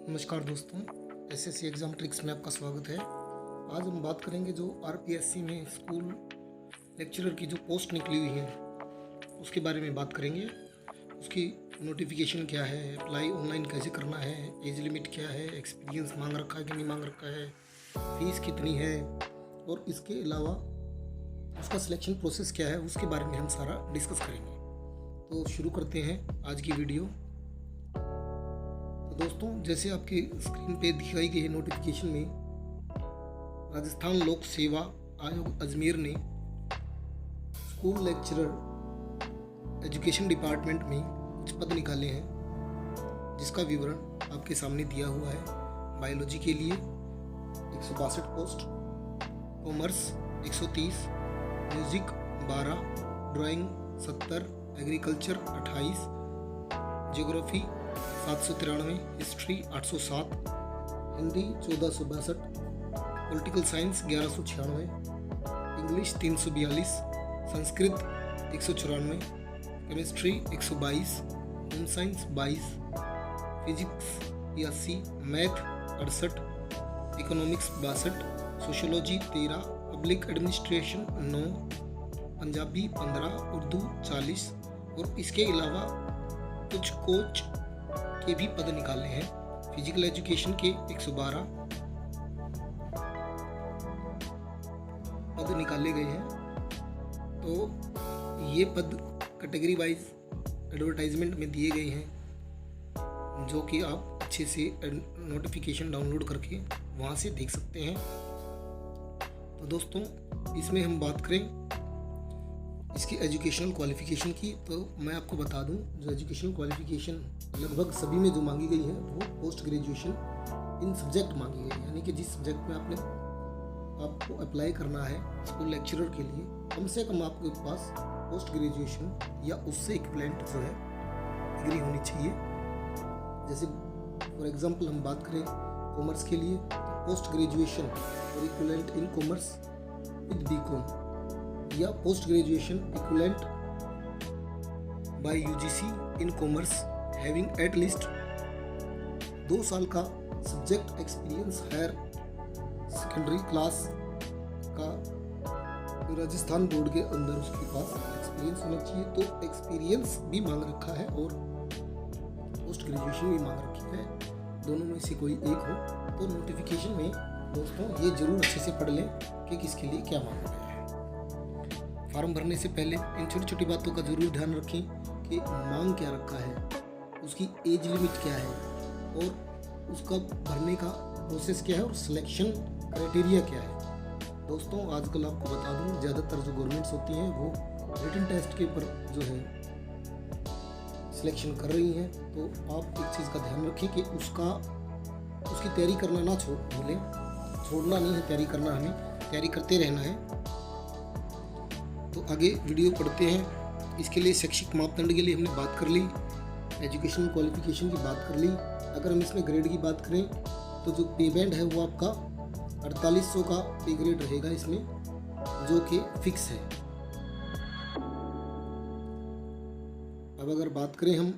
नमस्कार दोस्तों, SSC exam tricks में आपका स्वागत है। आज हम बात करेंगे जो आरपीएससी में स्कूल लेक्चरर की जो पोस्ट निकली हुई है उसके बारे में बात करेंगे। उसकी नोटिफिकेशन क्या है, अप्लाई ऑनलाइन कैसे करना है, एज लिमिट क्या है, एक्सपीरियंस मांग रखा है कि नहीं मांग रखा है, फीस कितनी है और इसके अलावा उसका सिलेक्शन प्रोसेस क्या है, उसके बारे में हम सारा डिस्कस करेंगे। तो शुरू करते हैं आज की वीडियो। दोस्तों, जैसे आपकी स्क्रीन पे दिखाई गई है नोटिफिकेशन में, राजस्थान लोक सेवा आयोग अजमेर ने स्कूल लेक्चरर एजुकेशन डिपार्टमेंट में कुछ पद निकाले हैं, जिसका विवरण आपके सामने दिया हुआ है। बायोलॉजी के लिए 162 post, commerce 130, music 12, drawing 70, agriculture 28, geography 793, history 807, Hindi 1462, political science 1196, English 342, Sanskrit 194, chemistry 122, home science 22, physics 82, math 68, economics 62, sociology 13, public administration 9, Punjabi 15, Urdu 40 और इसके अलावा कुछ कोच के भी पद निकाले हैं। फिजिकल एजुकेशन के 112 पद निकाले गए हैं। तो ये पद कैटेगरी वाइज एडवर्टाइजमेंट में दिए गए हैं, जो कि आप अच्छे से नोटिफिकेशन डाउनलोड करके वहाँ से देख सकते हैं। तो दोस्तों, इसमें हम बात करें इसकी एजुकेशनल क्वालिफ़िकेशन की, तो मैं आपको बता दूं, जो एजुकेशनल क्वालिफ़िकेशन लगभग सभी में जो मांगी गई है वो पोस्ट ग्रेजुएशन इन सब्जेक्ट मांगी गई है। यानी कि जिस सब्जेक्ट में आपको अप्लाई करना है स्कूल लेक्चरर के लिए, कम से कम आपके पास पोस्ट ग्रेजुएशन या उससे इक्विवेलेंट जो है डिग्री होनी चाहिए। जैसे फॉर एग्जांपल हम बात करें कॉमर्स के लिए, पोस्ट ग्रेजुएशन और equivalent in commerce with BCom या post graduation equivalent by UGC in commerce having at least 2 साल का subject experience higher secondary class का राजस्थान बोर्ड के अंदर उसके पास एक्सपीरियंस होना चाहिए। तो एक्सपीरियंस भी मांग रखा है और पोस्ट ग्रेजुएशन भी मांग रखी है, दोनों में से कोई एक हो। तो नोटिफिकेशन में दोस्तों ये जरूर अच्छे से पढ़ लें कि किसके लिए क्या मांगा गया है। फॉर्म भरने से पहले इन छोटी छोटी बातों का जरूर ध्यान रखें कि मांग क्या रखा है, उसकी एज लिमिट क्या है और उसका भरने का प्रोसेस क्या है और सिलेक्शन क्राइटेरिया क्या है। दोस्तों, आजकल आपको बता दूं, ज़्यादातर जो गवर्नमेंट्स होती हैं वो रिटन टेस्ट के ऊपर जो है सिलेक्शन कर रही हैं। तो आप एक चीज़ का ध्यान रखें कि उसकी तैयारी करना ना भूलें। छोड़ना नहीं है, तैयारी करना, हमें तैयारी करते रहना है। तो आगे वीडियो पढ़ते हैं। इसके लिए शैक्षिक मापदंड के लिए हमने बात कर ली, एजुकेशनल क्वालिफिकेशन की बात कर ली। अगर हम इसमें ग्रेड की बात करें तो जो पे बैंड है वो आपका 4800 का पे ग्रेड रहेगा इसमें, जो कि फिक्स है। अब अगर बात करें हम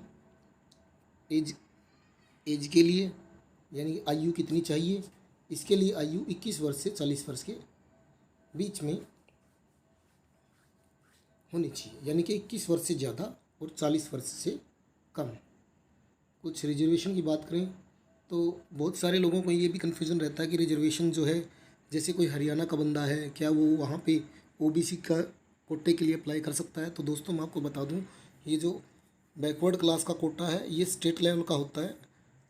एज के लिए, यानी कि आयु कितनी चाहिए, इसके लिए आयु 21 वर्ष से 40 वर्ष के बीच में होनी चाहिए, यानी कि 21 वर्ष से ज़्यादा और 40 वर्ष से कम। कुछ रिजर्वेशन की बात करें तो बहुत सारे लोगों को ये भी कन्फ्यूज़न रहता है कि रिजर्वेशन जो है, जैसे कोई हरियाणा का बंदा है, क्या वो वहाँ पे ओबीसी का कोटे के लिए अप्लाई कर सकता है। तो दोस्तों, मैं आपको बता दूँ, ये जो बैकवर्ड क्लास का कोटा है ये स्टेट लेवल का होता है।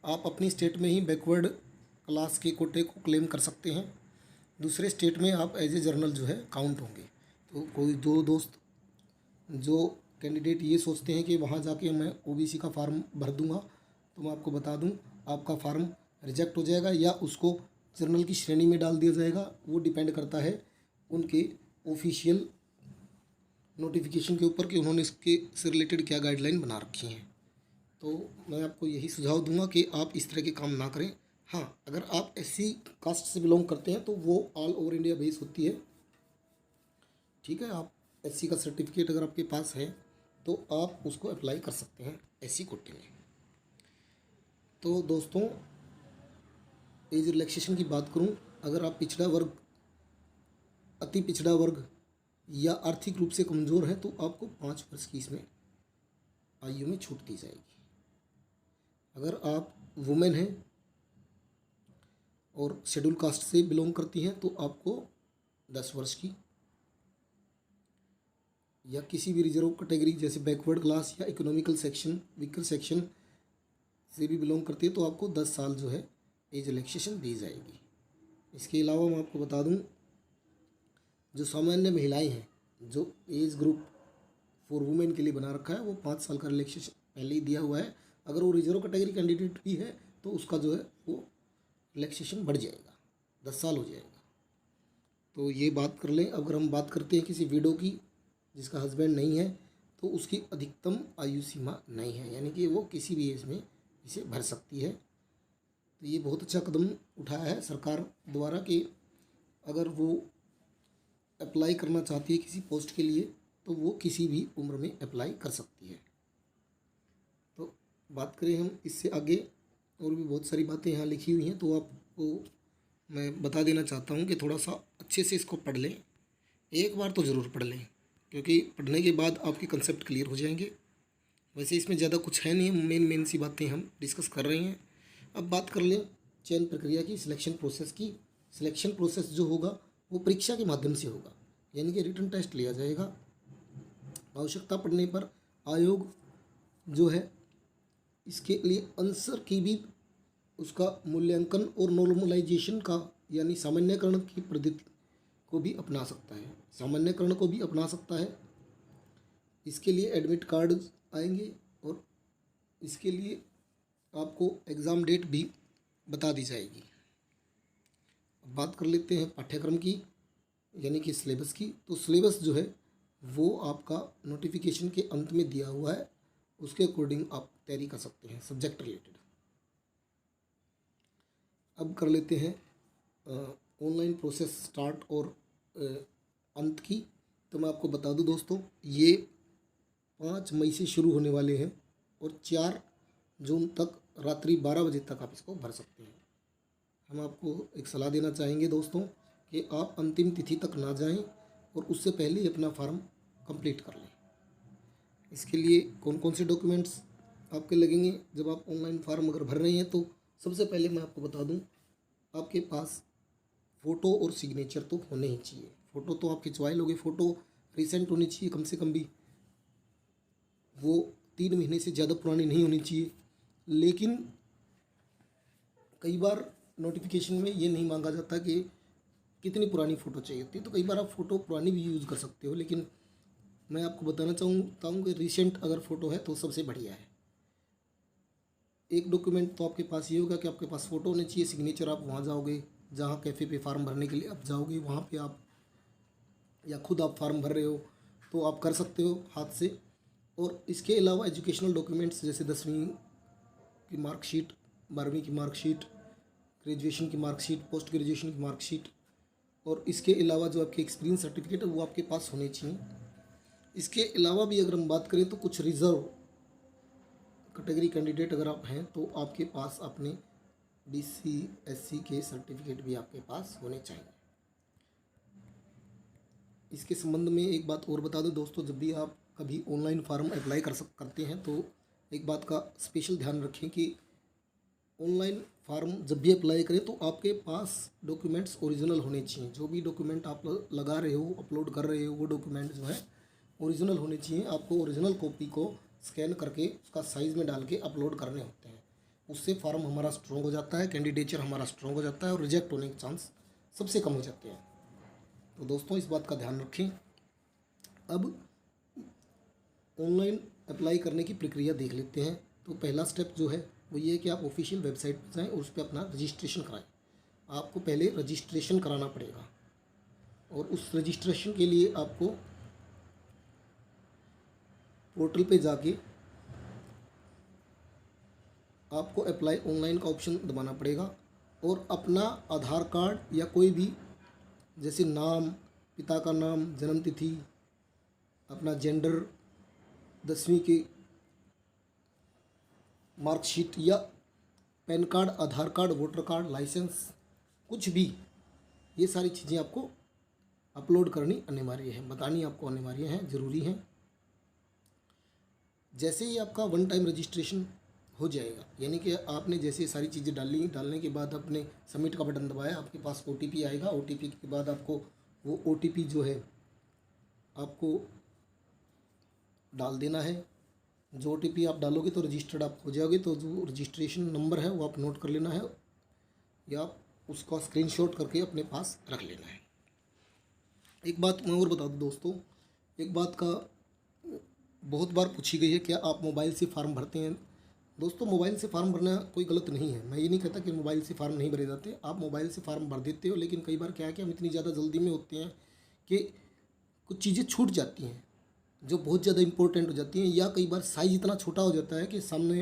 आप अपनी स्टेट में ही बैकवर्ड क्लास के कोटे को क्लेम कर सकते हैं, दूसरे स्टेट में आप एज ए जर्नल जो है काउंट होंगे। तो कोई दो दोस्त जो कैंडिडेट ये सोचते हैं कि वहाँ जाके मैं ओबीसी का फार्म भर दूंगा, तो मैं आपको बता दूं, आपका फार्म रिजेक्ट हो जाएगा या उसको जर्नल की श्रेणी में डाल दिया जाएगा। वो डिपेंड करता है उनके ऑफिशियल नोटिफिकेशन के ऊपर कि उन्होंने इसके से रिलेटेड क्या गाइडलाइन बना रखी हैं। तो मैं आपको यही सुझाव दूंगा कि आप इस तरह के काम ना करें। हाँ, अगर आप एससी कास्ट से बिलोंग करते हैं तो वो ऑल ओवर इंडिया बेस होती है, ठीक है। आप एससी का सर्टिफिकेट अगर आपके पास है तो आप उसको अप्लाई कर सकते हैं एससी कोटे में। तो दोस्तों, एज रिलैक्सेशन की बात करूं, अगर आप पिछड़ा वर्ग, अति पिछड़ा वर्ग या आर्थिक रूप से कमज़ोर हैं तो आपको 5 वर्ष की इसमें आयु में छूट दी जाएगी। अगर आप वुमेन हैं और शेड्यूल कास्ट से बिलोंग करती हैं तो आपको 10 वर्ष की, या किसी भी रिजर्व कैटेगरी जैसे बैकवर्ड क्लास या इकोनॉमिकल सेक्शन, वीकर सेक्शन से भी बिलोंग करती है तो आपको 10 साल जो है एज रिलैक्सेशन दी जाएगी। इसके अलावा मैं आपको बता दूं, जो सामान्य महिलाएं हैं, जो एज ग्रुप फॉर वुमेन के लिए बना रखा है, वो 5 साल का रिलैक्सेशन पहले ही दिया हुआ है। अगर वो रिजर्व कैटेगरी कैंडिडेट भी है तो उसका जो है वो रिलैक्सेशन बढ़ जाएगा, 10 साल हो जाएगा। तो ये बात कर लें। अगर हम बात करते हैं किसी विडो की जिसका हस्बैंड नहीं है तो उसकी अधिकतम आयु सीमा नहीं है, यानी कि वो किसी भी एज में इसे भर सकती है। तो ये बहुत अच्छा कदम उठाया है सरकार द्वारा कि अगर वो अप्लाई करना चाहती है किसी पोस्ट के लिए तो वो किसी भी उम्र में अप्लाई कर सकती है। तो बात करें हम इससे आगे, और भी बहुत सारी बातें यहाँ लिखी हुई हैं तो आपको मैं बता देना चाहता हूँ कि थोड़ा सा अच्छे से इसको पढ़ लें, एक बार तो ज़रूर पढ़ लें, क्योंकि पढ़ने के बाद आपके कंसेप्ट क्लियर हो जाएंगे। वैसे इसमें ज़्यादा कुछ है नहीं, मेन सी बातें हम डिस्कस कर रहे हैं। अब बात कर लें चयन प्रक्रिया की, सिलेक्शन प्रोसेस की। सिलेक्शन प्रोसेस जो होगा वो परीक्षा के माध्यम से होगा, यानी कि रिटन टेस्ट लिया जाएगा। आवश्यकता पड़ने पर आयोग जो है इसके लिए आंसर की भी उसका मूल्यांकन और नॉर्मलाइजेशन का यानी सामान्यकरण की पद्धति को भी अपना सकता है, सामान्यकरण को भी अपना सकता है। इसके लिए एडमिट कार्ड आएंगे और इसके लिए आपको एग्ज़ाम डेट भी बता दी जाएगी। अब बात कर लेते हैं पाठ्यक्रम की, यानी कि सिलेबस की। तो सिलेबस जो है वो आपका नोटिफिकेशन के अंत में दिया हुआ है, उसके अकॉर्डिंग आप तैयारी कर सकते हैं सब्जेक्ट रिलेटेड। अब कर लेते हैं ऑनलाइन प्रोसेस स्टार्ट और अंत की। तो मैं आपको बता दूं दोस्तों, ये 5 मई से शुरू होने वाले हैं और 4 जून तक रात्रि 12 बजे तक आप इसको भर सकते हैं। हम आपको एक सलाह देना चाहेंगे दोस्तों कि आप अंतिम तिथि तक ना जाएं और उससे पहले ही अपना फॉर्म कंप्लीट कर लें। इसके लिए कौन कौन से डॉक्यूमेंट्स आपके लगेंगे जब आप ऑनलाइन फॉर्म अगर भर रहे हैं, तो सबसे पहले मैं आपको बता दूं, आपके पास फ़ोटो और सिग्नेचर तो होने ही चाहिए। फ़ोटो तो आप खिंचवाए लोगे, फ़ोटो रिसेंट होनी चाहिए, कम से कम भी वो 3 महीने से ज़्यादा पुरानी नहीं होनी चाहिए। लेकिन कई बार नोटिफिकेशन में ये नहीं मांगा जाता कि कितनी पुरानी फ़ोटो चाहिए होती है, तो कई बार आप फ़ोटो पुरानी भी यूज़ कर सकते हो। लेकिन मैं आपको बताना चाहता हूँ कि रिसेंट अगर फ़ोटो है तो सबसे बढ़िया है। एक डॉक्यूमेंट तो आपके पास ये होगा कि आपके पास फ़ोटो होनी चाहिए, सिग्नेचर आप वहाँ जाओगे जहाँ कैफ़े पे फार्म भरने के लिए आप जाओगे, वहाँ पे आप या खुद आप फार्म भर रहे हो तो आप कर सकते हो हाथ से। और इसके अलावा एजुकेशनल डॉक्यूमेंट्स जैसे 10वीं की मार्कशीट, 12वीं की मार्कशीट, ग्रेजुएशन की मार्कशीट, पोस्ट ग्रेजुएशन की मार्कशीट, और इसके अलावा जो आपके एक्सपीरियंस सर्टिफिकेट है वो आपके पास होने चाहिए। इसके अलावा भी अगर हम बात करें तो कुछ रिज़र्व कैटेगरी कैंडिडेट अगर आप हैं तो आपके पास अपने BC SC के सर्टिफिकेट भी आपके पास होने चाहिए। इसके संबंध में एक बात और बता दूं दोस्तों, जब भी आप कभी ऑनलाइन फॉर्म अप्लाई करते हैं तो एक बात का स्पेशल ध्यान रखें कि ऑनलाइन फॉर्म जब भी अप्लाई करें तो आपके पास डॉक्यूमेंट्स ओरिजिनल होने चाहिए। जो भी डॉक्यूमेंट आप लगा रहे हो, अपलोड कर रहे हो, वो डॉक्यूमेंट जो है ओरिजिनल होने चाहिए। आपको ओरिजिनल कॉपी को स्कैन करके उसका साइज़ में डाल के अपलोड करने होते हैं। उससे फॉर्म हमारा स्ट्रॉन्ग हो जाता है, कैंडिडेचर हमारा स्ट्रॉन्ग हो जाता है और रिजेक्ट होने के चांस सबसे कम हो जाते हैं। तो दोस्तों इस बात का ध्यान रखें। अब ऑनलाइन अप्लाई करने की प्रक्रिया देख लेते हैं। तो पहला स्टेप जो है वो ये है कि आप ऑफिशियल वेबसाइट पर जाएं और उस पर अपना रजिस्ट्रेशन कराएं। आपको पहले रजिस्ट्रेशन कराना पड़ेगा और उस रजिस्ट्रेशन के लिए आपको पोर्टल पे जाके आपको अप्लाई ऑनलाइन का ऑप्शन दबाना पड़ेगा और अपना आधार कार्ड या कोई भी जैसे नाम, पिता का नाम, जन्म तिथि, अपना जेंडर, 10वीं की मार्कशीट या पैन कार्ड, आधार कार्ड, वोटर कार्ड, लाइसेंस, कुछ भी, ये सारी चीज़ें आपको अपलोड करनी अनिवार्य है, बतानी आपको अनिवार्य है, ज़रूरी है। जैसे ही आपका वन टाइम रजिस्ट्रेशन हो जाएगा, यानी कि आपने जैसे सारी चीज़ें डाली, डालने के बाद आपने सबमिट का बटन दबाया, आपके पास OTP आएगा। OTP के बाद आपको वो OTP जो है आपको डाल देना है। जो OTP आप डालोगे तो रजिस्टर्ड आप हो जाओगे। तो जो रजिस्ट्रेशन नंबर है वो आप नोट कर लेना है, या आप उसका स्क्रीनशॉट करके अपने पास रख लेना है। एक बात मैं और बता दूं दोस्तों, एक बात का बहुत बार पूछी गई है, क्या आप मोबाइल से फार्म भरते हैं? दोस्तों, मोबाइल से फार्म भरना कोई गलत नहीं है। मैं ये नहीं कहता कि मोबाइल से फार्म नहीं भरे जाते, आप मोबाइल से फार्म भर देते हो, लेकिन कई बार क्या है कि हम इतनी ज़्यादा जल्दी में होते हैं कि कुछ चीज़ें छूट जाती हैं जो बहुत ज़्यादा इंपॉर्टेंट हो जाती हैं, या कई बार साइज़ इतना छोटा हो जाता है कि सामने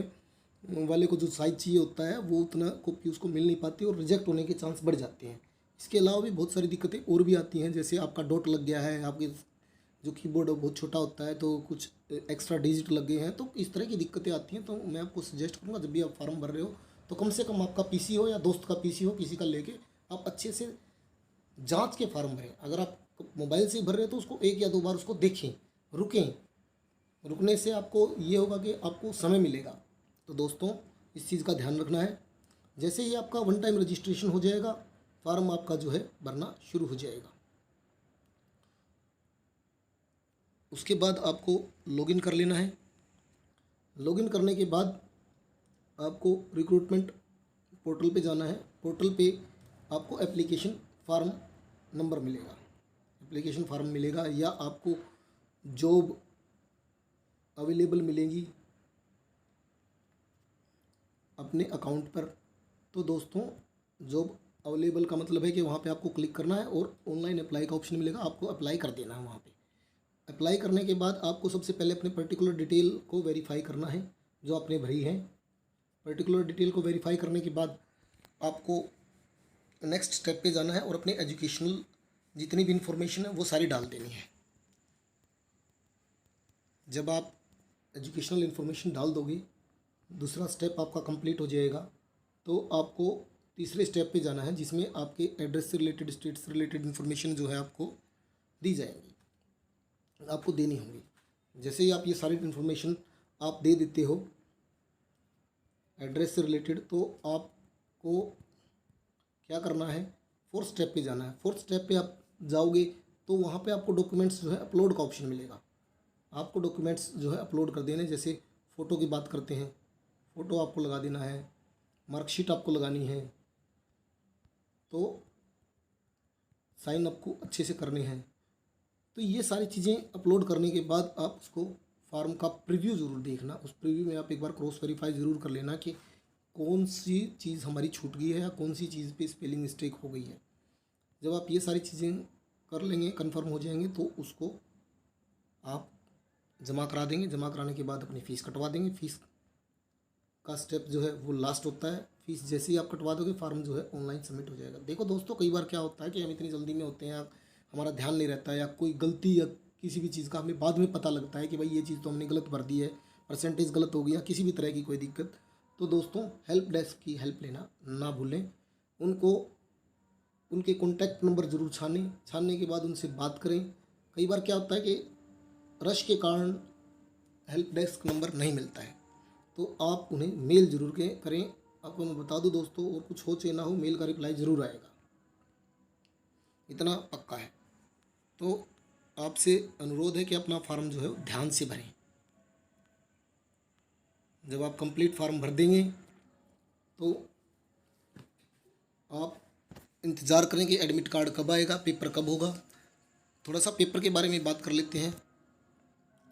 वाले को जो साइज़ चाहिए होता है वो उतना कॉपी उसको मिल नहीं पाती और रिजेक्ट होने के चांस बढ़ जाते हैं। इसके अलावा भी बहुत सारी दिक्कतें और भी आती हैं, जैसे आपका डॉट लग गया है, आपके जो कीबोर्ड बहुत छोटा होता है तो कुछ एक्स्ट्रा डिजिट लग गए हैं, तो इस तरह की दिक्कतें आती हैं। तो मैं आपको सजेस्ट करूँगा, जब भी आप फॉर्म भर रहे हो तो कम से कम आपका PC हो या दोस्त का PC हो, किसी का लेके आप अच्छे से जांच के फॉर्म भरें। अगर आप मोबाइल से भर रहे हो तो उसको 1 या 2 बार उसको देखें, रुकें। रुकने से आपको ये होगा कि आपको समय मिलेगा। तो दोस्तों, इस चीज़ का ध्यान रखना है। जैसे ही आपका वन टाइम रजिस्ट्रेशन हो जाएगा, फॉर्म आपका जो है भरना शुरू हो जाएगा। उसके बाद आपको लॉगिन कर लेना है। लॉगिन करने के बाद आपको रिक्रूटमेंट पोर्टल पे जाना है। पोर्टल पे आपको एप्लीकेशन फार्म नंबर मिलेगा, एप्लीकेशन फार्म मिलेगा, या आपको जॉब अवेलेबल मिलेगी अपने अकाउंट पर। तो दोस्तों, जॉब अवेलेबल का मतलब है कि वहाँ पे आपको क्लिक करना है और ऑनलाइन अप्लाई का ऑप्शन मिलेगा, आपको अप्लाई कर देना है। वहाँ पे अप्लाई करने के बाद आपको सबसे पहले अपने पर्टिकुलर डिटेल को वेरीफाई करना है जो आपने भरी है। पर्टिकुलर डिटेल को वेरीफाई करने के बाद आपको नेक्स्ट स्टेप पे जाना है और अपने एजुकेशनल जितनी भी इंफॉर्मेशन है वो सारी डाल देनी है। जब आप एजुकेशनल इन्फॉर्मेशन डाल दोगे, दूसरा स्टेप आपका कंप्लीट हो जाएगा, तो आपको तीसरे स्टेप पे जाना है जिसमें आपके एड्रेस से रिलेटेड, स्टेट से रिलेटेड इन्फॉर्मेशन जो है आपको दी जाएंगी, आपको देनी होगी। जैसे ही आप ये सारी इन्फॉर्मेशन आप दे देते हो एड्रेस से रिलेटेड, तो आपको क्या करना है, फोर्थ स्टेप पे जाना है। फोर्थ स्टेप पे आप जाओगे तो वहाँ पे आपको डॉक्यूमेंट्स जो है अपलोड का ऑप्शन मिलेगा। आपको डॉक्यूमेंट्स जो है अपलोड कर देने, जैसे फ़ोटो की बात करते हैं, फ़ोटो आपको लगा देना है, मार्कशीट आपको लगानी है, तो साइन आपको अच्छे से करने हैं। तो ये सारी चीज़ें अपलोड करने के बाद आप उसको फॉर्म का प्रीव्यू ज़रूर देखना। उस प्रीव्यू में आप एक बार क्रॉस वेरीफाई ज़रूर कर लेना कि कौन सी चीज़ हमारी छूट गई है या कौन सी चीज़ पे स्पेलिंग मिस्टेक हो गई है। जब आप ये सारी चीज़ें कर लेंगे, कंफर्म हो जाएंगे, तो उसको आप जमा करा देंगे। जमा कराने के बाद अपनी फ़ीस कटवा देंगे। फ़ीस का स्टेप जो है वो लास्ट होता है। फ़ीस जैसे ही आप कटवा दोगे, फार्म जो है ऑनलाइन सबमिट हो जाएगा। देखो दोस्तों, कई बार क्या होता है कि हम इतनी जल्दी में होते हैं, हमारा ध्यान नहीं रहता है, या कोई गलती या किसी भी चीज़ का हमें बाद में पता लगता है कि भाई ये चीज़ तो हमने गलत भर दी है, परसेंटेज गलत हो गया, किसी भी तरह की कोई दिक्कत। तो दोस्तों, हेल्प डेस्क की हेल्प लेना ना भूलें। उनको उनके कॉन्टैक्ट नंबर ज़रूर छानने के बाद उनसे बात करें। कई बार क्या होता है कि रश के कारण हेल्प डेस्क नंबर नहीं मिलता है, तो आप उन्हें मेल ज़रूर करें। आपको मैं बता दूं दोस्तों, और कुछ हो चाहे ना हो, मेल का रिप्लाई ज़रूर आएगा, इतना पक्का है। तो आपसे अनुरोध है कि अपना फार्म जो है ध्यान से भरें। जब आप कंप्लीट फार्म भर देंगे तो आप इंतज़ार करें कि एडमिट कार्ड कब आएगा, पेपर कब होगा। थोड़ा सा पेपर के बारे में बात कर लेते हैं,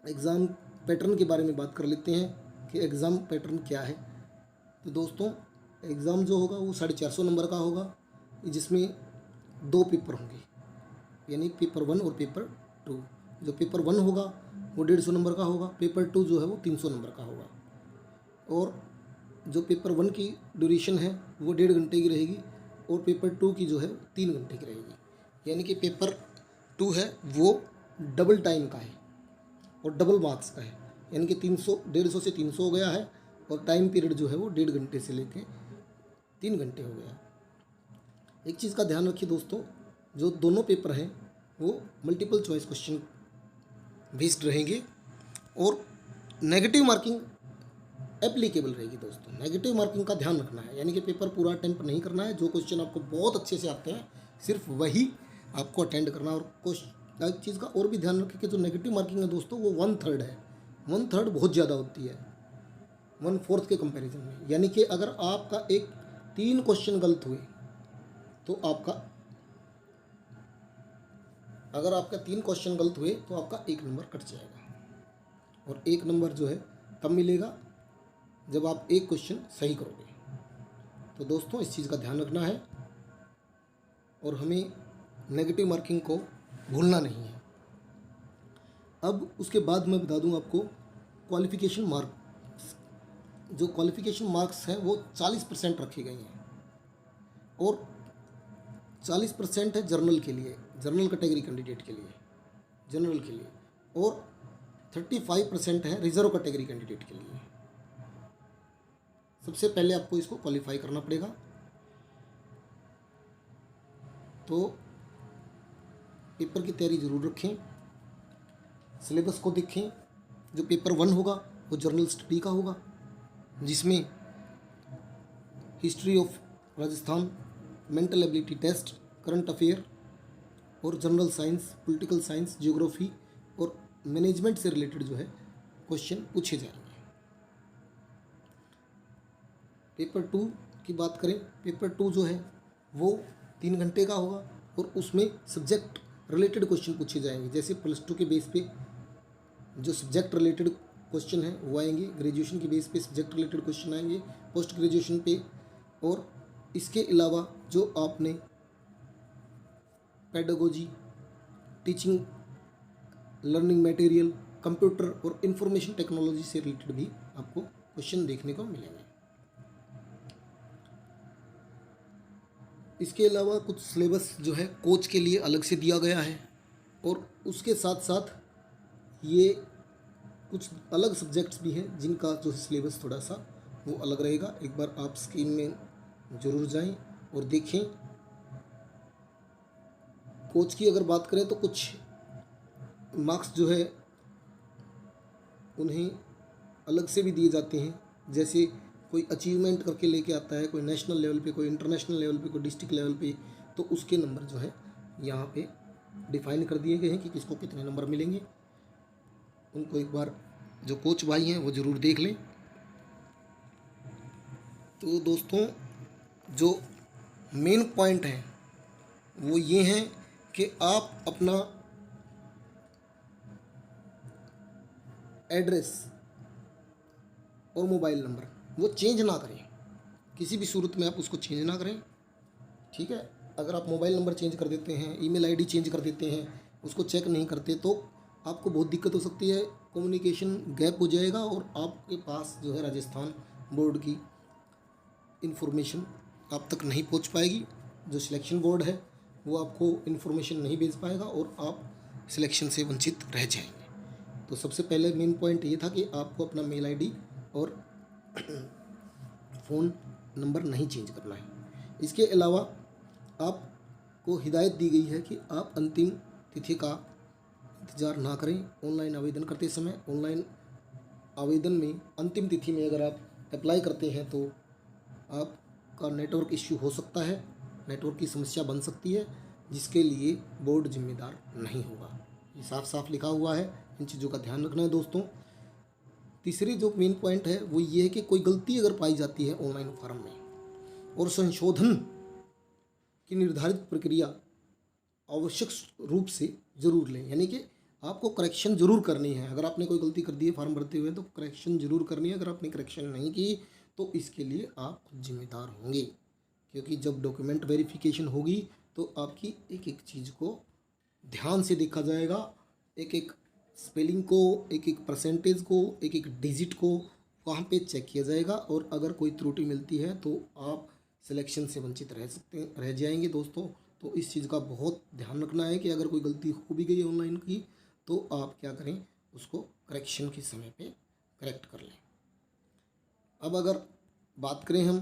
एग्ज़ाम पैटर्न के बारे में बात कर लेते हैं कि एग्ज़ाम पैटर्न क्या है। तो दोस्तों, एग्ज़ाम जो होगा वो 450 नंबर का होगा, जिसमें 2 पेपर होंगे, यानी पेपर 1 और पेपर 2। जो पेपर 1 होगा वो 150 नंबर का होगा, पेपर 2 जो है वो 300 नंबर का होगा। और जो पेपर 1 की ड्यूरेशन है वो 1.5 घंटे की रहेगी, और पेपर 2 की जो है 3 घंटे की रहेगी। यानी कि पेपर 2 है वो डबल टाइम का है और डबल मार्क्स का है, यानी कि 150 से 300 हो गया है, और टाइम पीरियड जो है वो 1.5 घंटे से लेके 3 घंटे हो गया। एक चीज़ का ध्यान रखिए दोस्तों, जो दोनों पेपर हैं वो मल्टीपल चॉइस क्वेश्चन बेस्ड रहेंगे और नेगेटिव मार्किंग एप्लीकेबल रहेगी दोस्तों। नेगेटिव मार्किंग का ध्यान रखना है, यानी कि पेपर पूरा अटेम्प्ट नहीं करना है। जो क्वेश्चन आपको बहुत अच्छे से आते हैं सिर्फ वही आपको अटेंड करना है। और एक चीज़ का और भी ध्यान रखें कि जो नेगेटिव मार्किंग है दोस्तों वो 1/3 है। 1/3 बहुत ज़्यादा होती है 1/4 के कंपैरिजन में। यानी कि अगर आपका 3 क्वेश्चन गलत हुए तो आपका 3 क्वेश्चन गलत हुए तो आपका 1 नंबर कट जाएगा। और 1 नंबर जो है तब मिलेगा जब आप एक क्वेश्चन सही करोगे। तो दोस्तों इस चीज़ का ध्यान रखना है और हमें नेगेटिव मार्किंग को भूलना नहीं है। अब उसके बाद मैं बता दूं आपको क्वालिफ़िकेशन मार्क्स। जो क्वालिफ़िकेशन मार्क्स हैं वो 40% रखे गए हैं और 40% है जर्नल के लिए, जर्नल कैटेगरी कैंडिडेट के लिए, जनरल के लिए, और 35% है रिजर्व कैटेगरी कैंडिडेट के लिए। सबसे पहले आपको इसको क्वालिफाई करना पड़ेगा। तो पेपर की तैयारी ज़रूर रखें, सिलेबस को देखें। जो पेपर 1 होगा वो जर्नल स्टडी का होगा, जिसमें history of Rajasthan, mental ability test, current affair और general science, political science, geography और मैनेजमेंट से रिलेटेड जो है क्वेश्चन पूछे जाएंगे। पेपर 2 की बात करें, पेपर 2 जो है वो 3 घंटे का होगा और उसमें सब्जेक्ट रिलेटेड क्वेश्चन पूछे जाएंगे। जैसे +2 के बेस पे जो सब्जेक्ट रिलेटेड क्वेश्चन है वो आएंगे, ग्रेजुएशन के बेस पे सब्जेक्ट रिलेटेड क्वेश्चन आएंगे, पोस्ट ग्रेजुएशन पे। और इसके अलावा जो आपने pedagogy, teaching, learning material, computer और इंफॉर्मेशन टेक्नोलॉजी से रिलेटेड भी आपको क्वेश्चन देखने को मिलेंगे। इसके अलावा कुछ सिलेबस जो है कोच के लिए अलग से दिया गया है और उसके साथ साथ ये कुछ अलग सब्जेक्ट्स भी हैं जिनका जो सिलेबस थोड़ा सा वो अलग रहेगा। एक बार आप स्क्रीन में ज़रूर जाएं और देखें। कोच की अगर बात करें तो कुछ मार्क्स जो है उन्हें अलग से भी दिए जाते हैं। जैसे कोई अचीवमेंट करके लेके आता है, कोई नेशनल लेवल पे, कोई इंटरनेशनल लेवल पे, कोई डिस्ट्रिक्ट लेवल पे, तो उसके नंबर जो है यहाँ पे डिफाइन कर दिए गए हैं कि किसको कितने नंबर मिलेंगे। उनको एक बार जो कोच भाई हैं वो ज़रूर देख लें। तो दोस्तों जो मेन पॉइंट है वो ये हैं कि आप अपना एड्रेस और मोबाइल नंबर वो चेंज ना करें, किसी भी सूरत में आप उसको चेंज ना करें, ठीक है। अगर आप मोबाइल नंबर चेंज कर देते हैं, ईमेल आईडी चेंज कर देते हैं, उसको चेक नहीं करते तो आपको बहुत दिक्कत हो सकती है, कम्युनिकेशन गैप हो जाएगा और आपके पास जो है राजस्थान बोर्ड की इन्फॉर्मेशन आप तक नहीं पहुंच पाएगी। जो सिलेक्शन बोर्ड है वो आपको इन्फॉर्मेशन नहीं भेज पाएगा और आप सिलेक्शन से वंचित रह जाएंगे। तो सबसे पहले मेन पॉइंट ये था कि आपको अपना मेल आईडी और फ़ोन नंबर नहीं चेंज करना है। इसके अलावा आपको हिदायत दी गई है कि आप अंतिम तिथि का इंतज़ार ना करें। ऑनलाइन आवेदन करते समय, ऑनलाइन आवेदन में अंतिम तिथि में अगर आप अप्लाई करते हैं तो आपका नेटवर्क इश्यू हो सकता है, नेटवर्क की समस्या बन सकती है, जिसके लिए बोर्ड जिम्मेदार नहीं होगा। ये साफ साफ लिखा हुआ है, इन चीज़ों का ध्यान रखना है दोस्तों। तीसरी जो मेन पॉइंट है वो ये है कि कोई गलती अगर पाई जाती है ऑनलाइन फॉर्म में और संशोधन की निर्धारित प्रक्रिया आवश्यक रूप से ज़रूर लें, यानी कि आपको करेक्शन ज़रूर करनी है। अगर आपने कोई गलती कर दी है फॉर्म भरते हुए तो करेक्शन ज़रूर करनी है। अगर आपने करेक्शन नहीं की तो इसके लिए आप जिम्मेदार होंगे, क्योंकि जब डॉक्यूमेंट वेरिफिकेशन होगी तो आपकी एक एक चीज़ को ध्यान से देखा जाएगा, एक एक स्पेलिंग को, एक एक परसेंटेज को, एक एक डिजिट को वहाँ पे चेक किया जाएगा और अगर कोई त्रुटि मिलती है तो आप सिलेक्शन से वंचित रह जाएंगे दोस्तों। तो इस चीज़ का बहुत ध्यान रखना है कि अगर कोई गलती हो भी गई ऑनलाइन की तो आप क्या करें, उसको करेक्शन के समय पे करेक्ट कर लें। अब अगर बात करें हम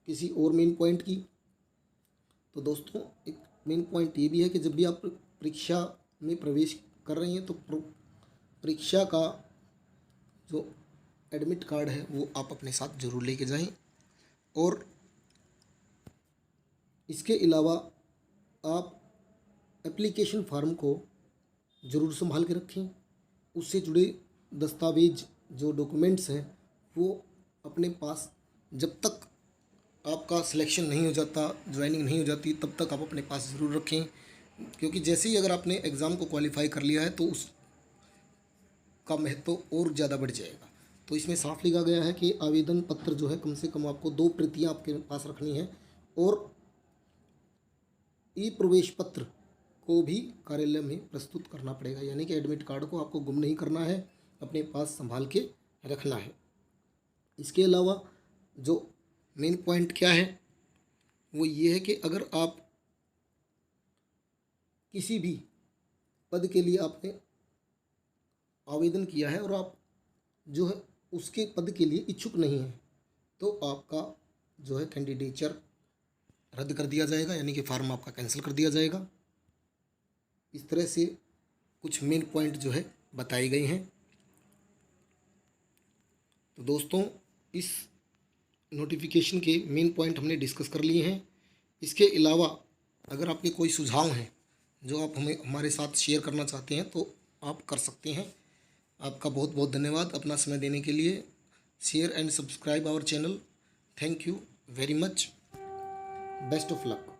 किसी और मेन पॉइंट की। तो दोस्तों एक मेन पॉइंट ये भी है कि जब भी आप परीक्षा में प्रवेश कर रहे हैं तो परीक्षा का जो एडमिट कार्ड है वो आप अपने साथ ज़रूर लेके जाएं। और इसके अलावा आप एप्लीकेशन फार्म को ज़रूर संभाल के रखें। उससे जुड़े दस्तावेज जो डॉक्यूमेंट्स हैं वो अपने पास जब तक आपका सिलेक्शन नहीं हो जाता, ज्वाइनिंग नहीं हो जाती, तब तक आप अपने पास ज़रूर रखें। क्योंकि जैसे ही अगर आपने एग्ज़ाम को क्वालिफाई कर लिया है तो उसका महत्व और ज़्यादा बढ़ जाएगा। तो इसमें साफ लिखा गया है कि आवेदन पत्र जो है कम से कम आपको 2 प्रतियाँ आपके पास रखनी है और ई प्रवेश पत्र को भी कार्यालय में प्रस्तुत करना पड़ेगा। यानी कि एडमिट कार्ड को आपको गुम नहीं करना है, अपने पास संभाल के रखना है। इसके अलावा जो मेन पॉइंट क्या है वो ये है कि अगर आप किसी भी पद के लिए आपने आवेदन किया है और आप जो है उसके पद के लिए इच्छुक नहीं हैं तो आपका जो है कैंडिडेचर रद्द कर दिया जाएगा, यानी कि फार्म आपका कैंसिल कर दिया जाएगा। इस तरह से कुछ मेन पॉइंट जो है बताए गए हैं। तो दोस्तों इस नोटिफिकेशन के मेन पॉइंट हमने डिस्कस कर लिए हैं। इसके अलावा अगर आपके कोई सुझाव हैं जो आप हमें हमारे साथ शेयर करना चाहते हैं तो आप कर सकते हैं। आपका बहुत बहुत धन्यवाद अपना समय देने के लिए। Share and subscribe our channel. Thank you very much. Best of luck.